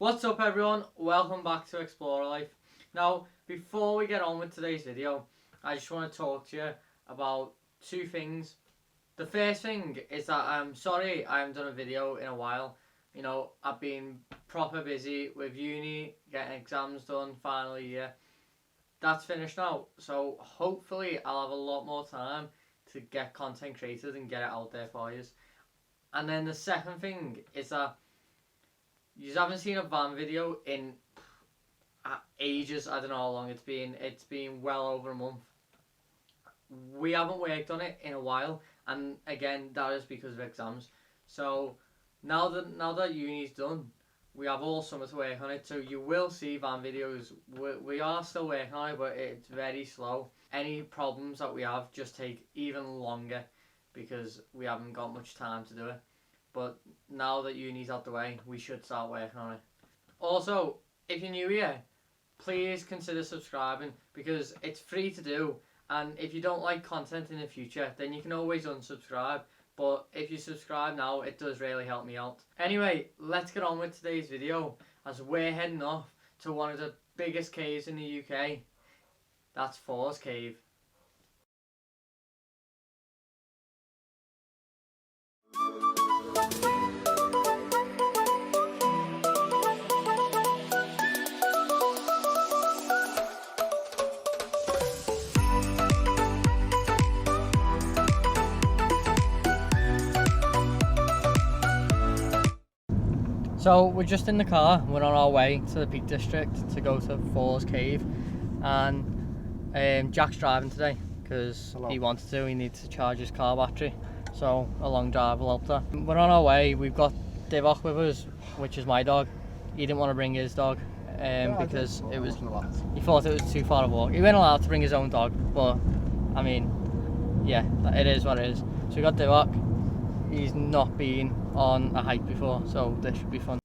What's up everyone, welcome back to Explorer Life. Now, before we get on with today's video, I just want to talk to you about two things. The first thing is that I'm sorry I haven't done a video in a while. You know, I've been proper busy with uni, getting exams done, final year. That's finished now, so hopefully I'll have a lot more time to get content created and get it out there for you. And then the second thing is that you haven't seen a van video in ages. I don't know how long it's been. It's been well over a month. We haven't worked on it in a while, and again, that is because of exams. So now that uni's done, we have all summer to work on it. So you will see van videos. We are still working on it, but it's very slow. Any problems that we have just take even longer because we haven't got much time to do it. But now that uni's out the way, we should start working on it. Also, if you're new here, please consider subscribing because it's free to do. And if you don't like content in the future, then you can always unsubscribe. But if you subscribe now, it does really help me out. Anyway, let's get on with today's video as we're heading off to one of the biggest caves in the UK. That's Thors Cave. So we're just in the car, we're on our way to the Peak District to go to Thors Cave, and Jack's driving today because he wanted to. He needs to charge his car battery, so a long drive will help that. We're on our way. We've got Divok with us, which is my dog. He didn't want to bring his dog because he thought it was too far a walk. He wasn't allowed to bring his own dog, but I mean, yeah, it is what it is. So we got Divok. He's not been on a hike before, so this should be fun.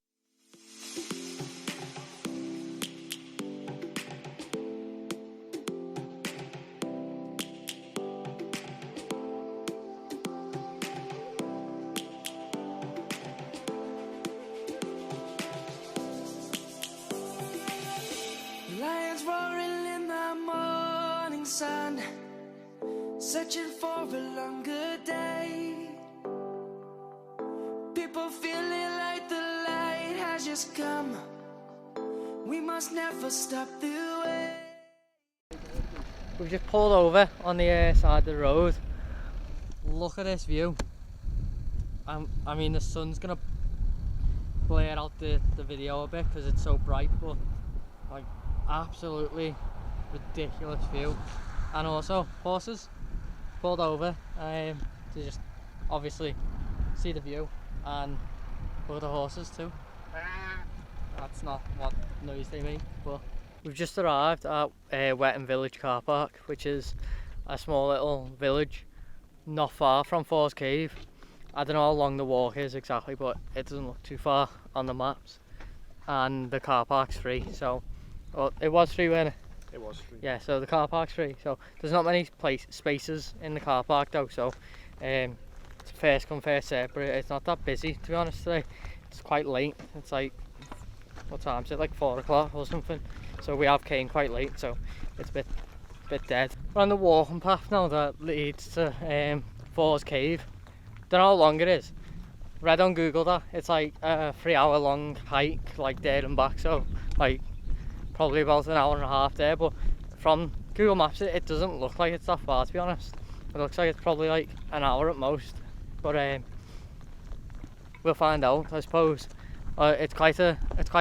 Lions roaring in the morning sun, searching for a longer day. People feeling like the light has just come. We must never stop the way. We've just pulled over on the side of the road. Look at this view. I mean, the sun's gonna blare out the video a bit because it's so bright, but like absolutely ridiculous view. And also horses pulled over to just obviously see the view and look at the horses too. That's not what noise they make, but we've just arrived at Wetton Village car park, which is a small little village not far from Thors Cave. I don't know how long the walk is exactly, but it doesn't look too far on the maps, and the car park's free. So, well, it was free, wasn't it? It was free. Yeah, so the car park's free. So there's not many spaces in the car park though, so it's first come first served, but it's not that busy to be honest today. It's quite late. It's like, what time is it, like 4 o'clock or something, so we have came quite late, so it's a bit dead. We're on the walking path now that leads to Thors Cave. Don't know how long it is. Read on Google that it's like a 3-hour long hike, like there and back, so like probably about an hour and a half there, but from Google Maps it doesn't look like it's that far, to be honest. It looks like it's probably like an hour at most, but we'll find out, I suppose. It's quite a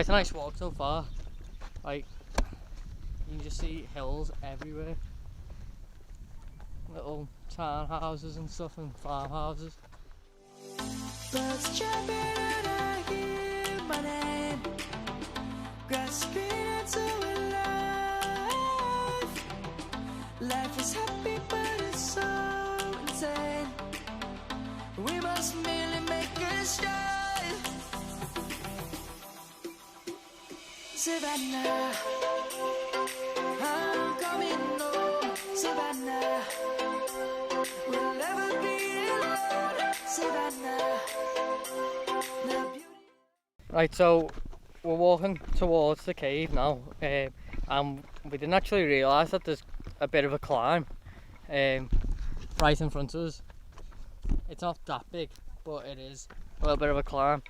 nice walk so far. Like, you can just see hills everywhere, little townhouses and stuff and farmhouses. Birds chirping and I hear my name, grasping into life. Life is happy but it's so insane. We must merely make a start. Savannah, I'm coming home. Savannah, we'll never be alone. Savannah. Right, so we're walking towards the cave now, and we didn't actually realise that there's a bit of a climb right in front of us. It's not that big, but it is a little bit of a climb,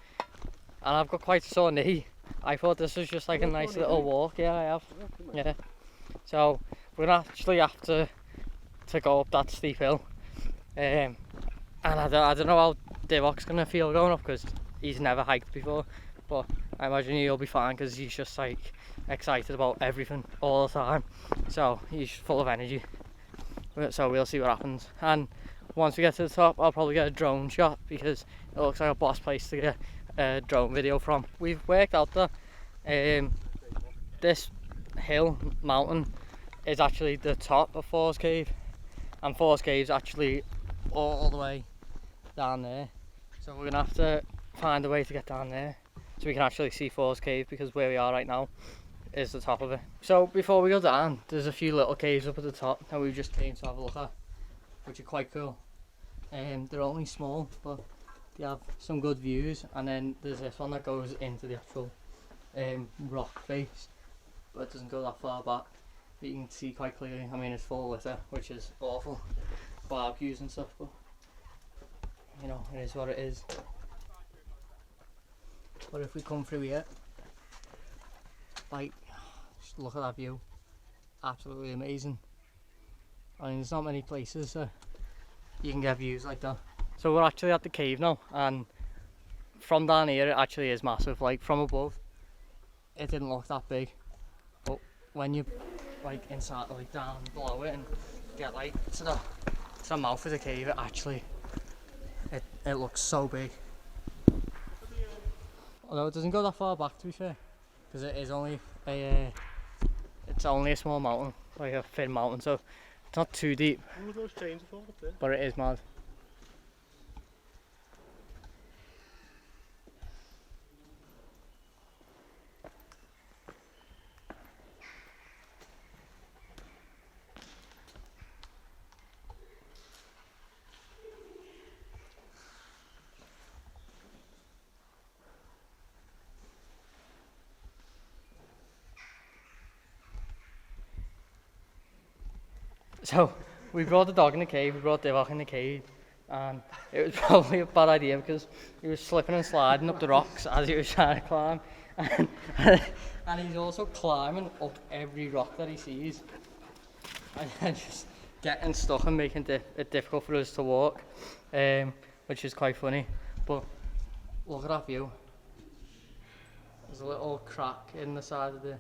and I've got quite a sore knee. I thought this was just like a nice little walk. Yeah, I have. Yeah. So we're gonna actually have to go up that steep hill, and I don't know how Divok's gonna feel going up because he's never hiked before, but I imagine he'll be fine because he's just like excited about everything all the time. So he's full of energy. So we'll see what happens. And once we get to the top, I'll probably get a drone shot because it looks like a boss place to get a drone video from. We've worked out that this mountain is actually the top of Thors Cave, and Thors Cave's actually all the way down there. So we're gonna have to find a way to get down there so we can actually see Thors Cave, because where we are right now is the top of it. So before we go down, there's a few little caves up at the top that we just came to have a look at, which are quite cool. They're only small, but they have some good views. And then there's this one that goes into the actual rock face, but it doesn't go that far back, but you can see quite clearly. I mean, it's full of litter, which is awful, barbecues and stuff, but you know, it is what it is. But if we come through here, like, just look at that view, absolutely amazing. I mean, there's not many places you can get views like that. So we're actually at the cave now, and from down here it actually is massive. Like from above it didn't look that big, but when you like inside, like down below it and get like to the mouth of the cave, it actually it looks so big. Although it doesn't go that far back, to be fair, because it is only it's only a small mountain, like a thin mountain, so it's not too deep. What were those chains for up there? But it is mad. So we brought the dog in the cave, we brought Divok in the cave, and it was probably a bad idea because he was slipping and sliding up the rocks as he was trying to climb, and he's also climbing up every rock that he sees, and just getting stuck and making it difficult for us to walk, which is quite funny. But look at that view. There's a little crack in the side of the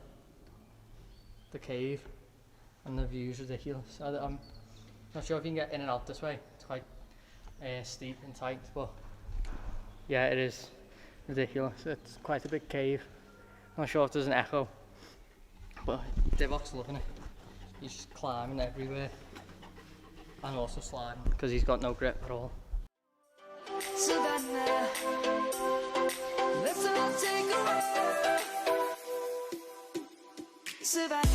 cave, and the view's ridiculous. I'm not sure if you can get in and out this way. It's quite steep and tight, but yeah, it is ridiculous. It's quite a big cave. I'm not sure if there's an echo, but Divok's loving it. He's just climbing everywhere and also sliding because he's got no grip at all. Savannah, let's all take a ride. Savannah.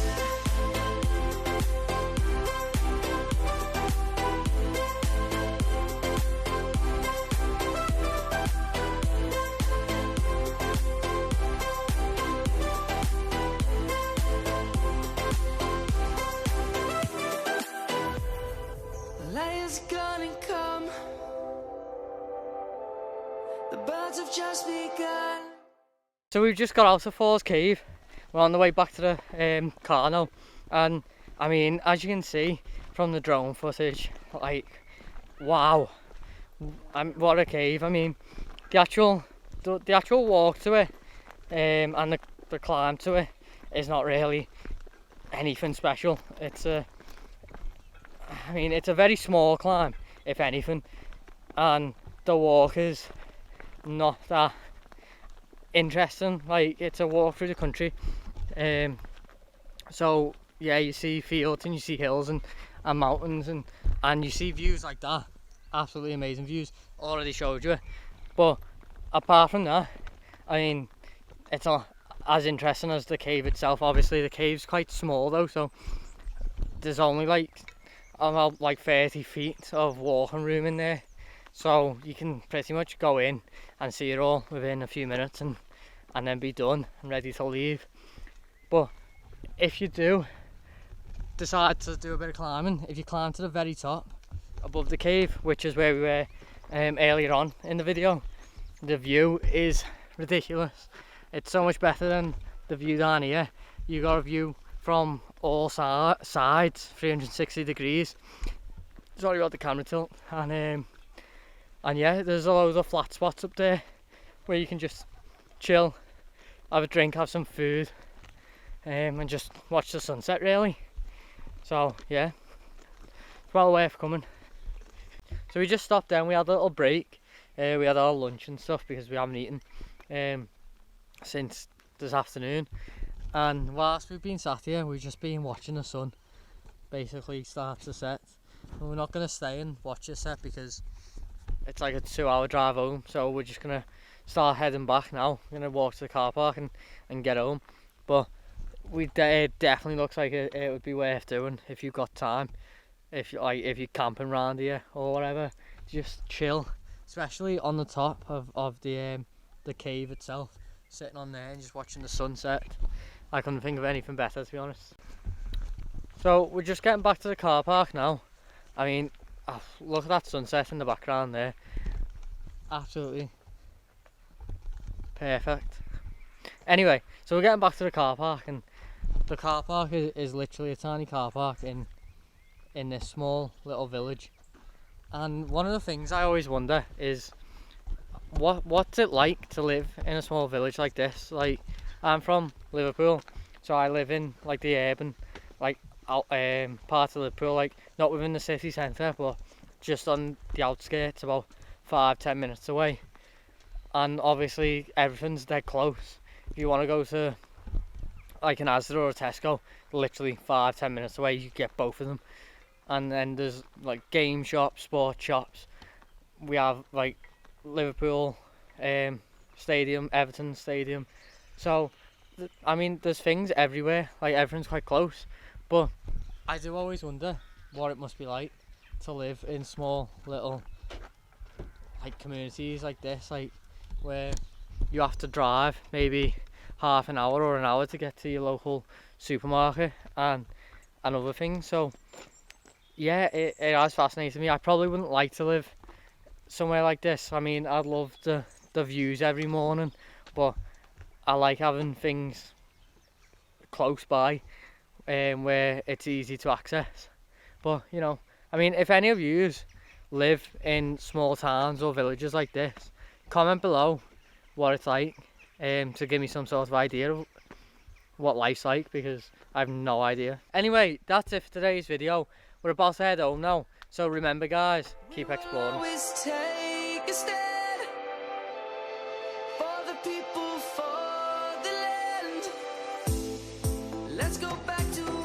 Lions gonna come. The birds have just begun. So we've just got out of Thors Cave. We're on the way back to the car now, and I mean, as you can see from the drone footage, like, wow, what a cave. I mean, the actual walk to it and the climb to it is not really anything special. I mean, it's a very small climb, if anything, and the walk is not that interesting. Like, it's a walk through the country, so yeah, you see fields and you see hills and mountains and you see views like that, absolutely amazing views. Already showed you it, but apart from that, I mean, it's not as interesting as the cave itself. Obviously the cave's quite small though, so there's only about 30 feet of walking room in there, so you can pretty much go in and see it all within a few minutes and and then be done and ready to leave. But if you do decide to do a bit of climbing, if you climb to the very top above the cave, which is where we were earlier on in the video, the view is ridiculous. It's so much better than the view down here. You got a view from all sides, 360 degrees. Sorry about the camera tilt. And yeah, there's a load of flat spots up there where you can just chill, have a drink, have some food, and just watch the sunset really. So yeah, it's well worth coming. So we just stopped then, we had a little break. We had our lunch and stuff because we haven't eaten since this afternoon. And whilst we've been sat here, we've just been watching the sun basically start to set. And we're not going to stay and watch it set because it's like a 2-hour drive home. So we're just going to start heading back now. We're going to walk to the car park and get home. But it definitely looks like it would be worth doing if you've got time. If you're camping around here or whatever, just chill, especially on the top of the cave itself, sitting on there and just watching the sunset. I couldn't think of anything better, to be honest. So we're just getting back to the car park now. I mean, oh, look at that sunset in the background there. Absolutely perfect. Anyway, so we're getting back to the car park, and the car park is literally a tiny car park in this small little village. And one of the things I always wonder is what's it like to live in a small village like this. Like, I'm from Liverpool, so I live in like the urban part of Liverpool, like not within the city centre but just on the outskirts, about 5-10 minutes away. And obviously everything's dead close. If you want to go to like an Asda or a Tesco, literally 5-10 minutes away, you get both of them. And then there's like game shops, sports shops. We have like Liverpool stadium, Everton stadium. So I mean, there's things everywhere, like everything's quite close. But I do always wonder what it must be like to live in small little like communities like this, like where you have to drive maybe half an hour or an hour to get to your local supermarket and other things. So yeah, it has fascinated me. I probably wouldn't like to live somewhere like this. I mean, I'd love the views every morning, but I like having things close by where it's easy to access. But you know, I mean, if any of you live in small towns or villages like this, comment below what it's like to give me some sort of idea of what life's like, because I have no idea. Anyway, that's it for today's video. We're about to head home now, so remember guys, keep exploring. Always take a stand for the people, for the land. Let's go back to